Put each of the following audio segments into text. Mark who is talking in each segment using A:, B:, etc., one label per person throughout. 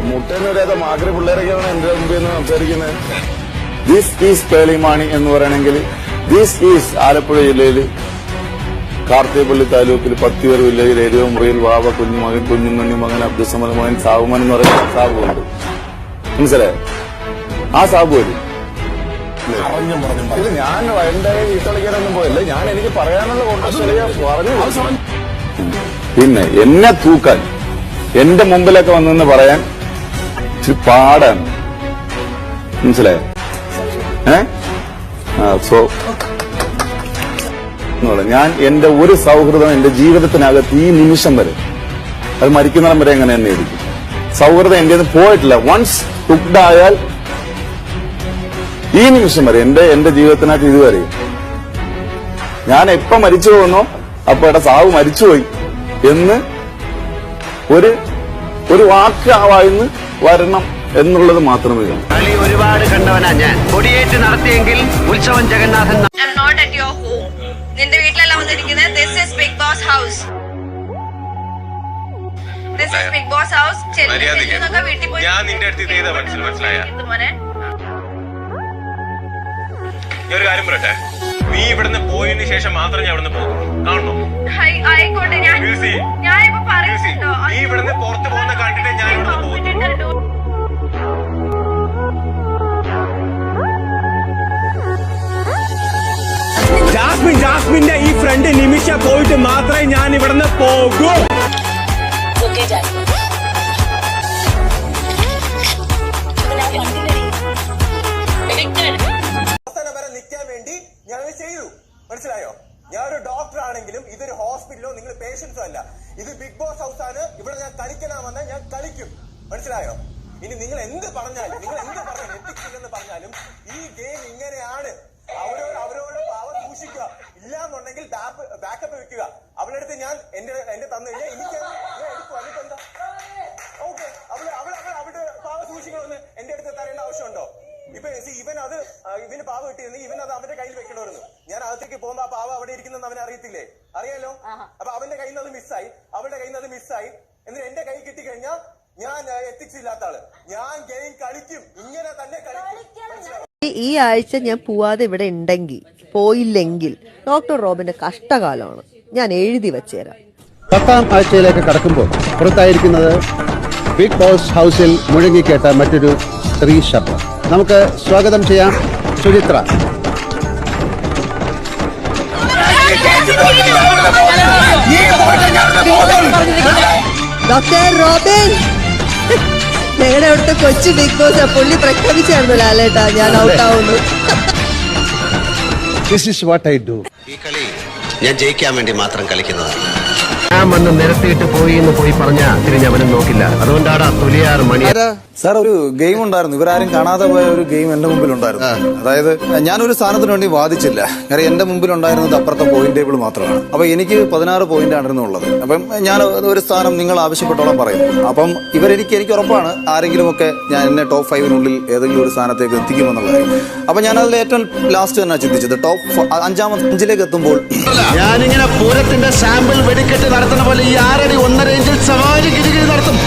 A: മുട്ടേന്ന് വരാതെ മാക്രി പിള്ളേരൊക്കെയാണ് എന്റെ മുമ്പിൽ നിന്ന് സംസാരിക്കുന്നത്. ദിസ് ഈസ് പേളിമാണി എന്ന് പറയണമെങ്കിൽ ദിസ് ഈസ് ആലപ്പുഴ ജില്ലയിൽ കാർത്തികപ്പള്ളി താലൂക്കിൽ 10 പേർ വില്ലേജിൽ എരിവ് മുറിയിൽ വാവ കുഞ്ഞുമകൻ കുഞ്ഞുമണി മകൻ അബ്ദുസമദ് മകൻ സാബുമൻ എന്ന് പറയുന്ന സാബുണ്ട്. മനസ്സിലായോ? ആ സാബു വരും. ഇത് ഞാൻ എന്റെ വീട്ടളിക്കാനൊന്നും പോയല്ലേ, ഞാൻ എനിക്ക് പറയാനുള്ള പറഞ്ഞു. പിന്നെ എന്നെ തൂക്കാൻ എന്റെ മുമ്പിലൊക്കെ വന്നെന്ന് പറയാൻ ഇച്ചിരി പാടാണ്. മനസ്സിലായോ? സോ ഞാൻ എന്റെ ഒരു സൗഹൃദം എന്റെ ജീവിതത്തിനകത്ത് ഈ നിമിഷം വരെ, അത് മരിക്കുന്നിടം വരെ എങ്ങനെ തന്നെ ഇരിക്കും. സൗഹൃദം എന്റെ പോയിട്ടില്ല. വൺസ് ടുക്ഡ് ആയാൽ ഈ നിമിഷം വരെ എന്റെ ജീവിതത്തിനകത്ത് ഇതുവരെ ഞാൻ എപ്പോ മരിച്ചു പോകുന്നോ അപ്പൊ എന്റെ സാവ് മരിച്ചുപോയി എന്ന് ഒരു വാക്ക് ആ വായിന്ന് വരണം എന്നുള്ളത് മാത്രമേ
B: കളി ഒരുപാട് കണ്ടവനാ ഞാൻ. കൊടിയേറ്റ് നടത്തിയെങ്കിൽ ഉത്സവം ജഗന്നാഥൻ.
C: നിന്റെ വീട്ടിലല്ല വന്നിരിക്കുന്നത്. This is Bigg Boss house. This is Bigg Boss house. വീട്ടിൽ പോയി
D: ഞാൻ നിന്റെ അടുത്ത് ചെയ്ത മനസ്സിലായ ഞാൻ ഒരു കാര്യം പറയട്ടെ, നീ ഇവിടുന്ന് പോയതിന് ശേഷം മാത്രം ഞാൻ ഇവിടുന്ന് പോകും. കാണണോ?
C: ആയിക്കോട്ടെ, ഞാൻ പറയുന്നുണ്ടോ?
D: നീ ഇവിടുന്ന് പുറത്ത് പോകുന്ന കണ്ടിട്ട് ഞാൻ ഇവിടുന്ന് പോകും. ജാസ്മിന്റെ ഈ ഫ്രണ്ട് നിമിഷ പോയിട്ട് മാത്രമേ ഞാൻ ഇവിടുന്ന് പോകൂ.
E: വരെ നിൽക്കാൻ വേണ്ടി ഞാൻ ചെയ്തു. മനസ്സിലായോ? ഞാനൊരു ഡോക്ടർ ആണെങ്കിലും ഇതൊരു ഹോസ്പിറ്റലോ നിങ്ങൾ പേഷ്യൻസോ അല്ല. ഇത് ബിഗ് ബോസ് ഹൗസ് ആണ്. ഇവിടെ ഞാൻ കളിക്കണമെന്ന് ഞാൻ കളിക്കും. മനസ്സിലായോ? ഇനി നിങ്ങൾ എന്ത് പറഞ്ഞാലും എത്തിക്കില്ലെന്ന് പറഞ്ഞാലും ഈ ഗെയിം ഇങ്ങനെയാണ്. അവരോട് പാവം സൂക്ഷിക്കുക. ഇല്ലാന്നുണ്ടെങ്കിൽ ബാക്കപ്പ് വെക്കുക. അവളുടെ അടുത്ത് ഞാൻ എന്റെ തന്നു കഴിഞ്ഞാൽ എനിക്ക് ഞാൻ എടുക്കും. അതിപ്പെന്താ? ഓക്കെ, അവളുടെ പാവം സൂക്ഷിക്കണമെന്ന് എന്റെ അടുത്ത് തരേണ്ട ആവശ്യമുണ്ടോ? ഇപ്പൊ ഇവന് പാവ കിട്ടിയിരുന്നെങ്കിൽ ഇവൻ അത് അവന്റെ കയ്യിൽ വെക്കണമായിരുന്നു. ഞാൻ അകത്തേക്ക് പോകുമ്പോ ആ പാവ അവിടെ ഇരിക്കുന്നെന്ന് അവനെ അറിയത്തില്ലേ? അറിയാലോ. അപ്പൊ അവന്റെ കയ്യിൽ നിന്ന് അത് മിസ്സായി, അവളുടെ കയ്യിൽ നിന്ന് അത് മിസ്സായി. എന്നിട്ട് എന്റെ കൈ കിട്ടിക്കഴിഞ്ഞാൽ ഞാൻ എത്തിക്സ് ഇല്ലാത്ത ആള്. ഞാൻ ഗെയിം കളിക്കും, ഇങ്ങനെ തന്നെ കളിക്കും.
F: ഈ ആഴ്ച ഞാൻ പോവാതെ ഇവിടെ ഉണ്ടെങ്കിൽ പോയില്ലെങ്കിൽ ഡോക്ടർ റോബിന്റെ കഷ്ടകാലമാണ്. ഞാൻ എഴുതി വച്ചുതരാം.
G: 10ാം ആഴ്ചയിലേക്ക് കടക്കുമ്പോൾ പുറത്തായിരിക്കുന്നത് ബിഗ് ബോസ് ഹൗസിൽ മുഴങ്ങിക്കേട്ട മറ്റൊരു സ്ത്രീ ശബ്ദം. നമുക്ക് സ്വാഗതം ചെയ്യാം സുചിത്ര.
F: ഡോക്ടർ റോബിൻ, ഞങ്ങളുടെ അവിടുത്തെ കൊച്ചു ബിഗ് ബോസ് പുള്ളി പ്രഖ്യാപിച്ചായിരുന്നു ലാലേട്ടാ ഞാൻ ഔട്ടാവുന്നു.
G: This is what I do.
B: ഈ കളി ഞാൻ ജയിക്കാൻ വേണ്ടി മാത്രം കളിക്കുന്നതാണ്.
H: ഞാൻ വന്ന് നിരത്തിയിട്ട് പോയി പറഞ്ഞാ തിരിഞ്ഞവനും നോക്കില്ല. അതുകൊണ്ടാണ് തുലിയാർ മണി.
A: സാർ, ഒരു ഗെയിം ഉണ്ടായിരുന്നു. ഇവരാരും കാണാതെ പോയ ഒരു ഗെയിം എന്റെ മുമ്പിൽ ഉണ്ടായിരുന്നു. അതായത് ഞാനൊരു സ്ഥാനത്തിന് വേണ്ടി വാദിച്ചില്ല. കാരണം എന്റെ മുമ്പിൽ ഉണ്ടായിരുന്നത് അപ്പുറത്തെ പോയിന്റ് ടേബിൾ മാത്രമാണ്. അപ്പൊ എനിക്ക് 16 പോയിന്റ് ആയിരുന്നു ഉള്ളത്. അപ്പം ഞാൻ ഒരു സ്ഥാനം നിങ്ങൾ ആവശ്യപ്പെട്ടോളം പറയും. അപ്പം എനിക്ക് ഉറപ്പാണ് ആരെങ്കിലും ഒക്കെ ഞാൻ എന്നെ ടോപ്പ് 5-നുള്ളിൽ ഏതെങ്കിലും ഒരു സ്ഥാനത്തേക്ക് എത്തിക്കുമെന്നുള്ള കാര്യം. അപ്പൊ ഞാൻ അതിൽ ഏറ്റവും ലാസ്റ്റ് തന്നെ ചിന്തിച്ചത് ടോപ്പ് 5ലേക്ക് എത്തുമ്പോൾ
B: ഞാനിങ്ങനെ പൂരത്തിന്റെ സാമ്പിൾ വെടിക്കെട്ട് നടത്തുന്ന പോലെ ഈ 6 അടി 1.5 ഇഞ്ചിൽ സവാരി ഗിരിഗിരി നടത്തും.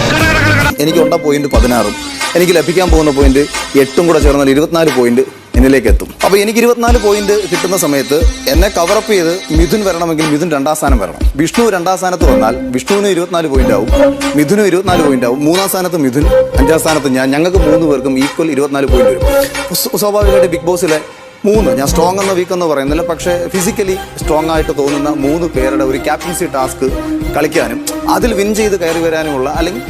A: എനിക്കുണ്ട പോയിന്റ് 16, എനിക്ക് ലഭിക്കാൻ പോകുന്ന പോയിന്റ് 8 കൂടെ ചേർന്നാൽ 24 പോയിന്റ് എന്നിലേക്ക് എത്തും. അപ്പൊ എനിക്ക് 24 പോയിന്റ് കിട്ടുന്ന സമയത്ത് എന്നെ കവറപ്പ് ചെയ്ത് മിഥുൻ വരണമെങ്കിൽ മിഥുൻ 2ാം സ്ഥാനം വരണം. വിഷ്ണു 2ാം സ്ഥാനത്ത് വന്നാൽ വിഷ്ണുവിന് 24 പോയിന്റ് ആവും, മിഥുനും 24 പോയിന്റ് ആവും. 3ാം സ്ഥാനത്ത് മിഥുൻ, 5ാം സ്ഥാനത്ത് ഞാൻ. ഞങ്ങൾക്ക് 3 പേർക്കും ഈക്വൽ 24 പോയിന്റ് വരും. സ്വാഭാവികമായിട്ട് ബിഗ് ബോസിലെ 3, ഞാൻ സ്ട്രോങ് എന്ന വീക്ക് എന്ന് പറയുന്നില്ല, പക്ഷേ ഫിസിക്കലി സ്ട്രോങ് ആയിട്ട് തോന്നുന്ന 3 പേരുടെ ഒരു ക്യാപ്റ്റൻസി ടാസ്ക് കളിക്കാനും അതിൽ വിൻ ചെയ്ത് കയറി വരാനുമുള്ള, അല്ലെങ്കിൽ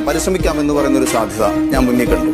A: പരിശ്രമിക്കാം എന്ന് പറയുന്ന ഒരു സാധ്യത ഞാൻ മുന്നിൽ കണ്ടു.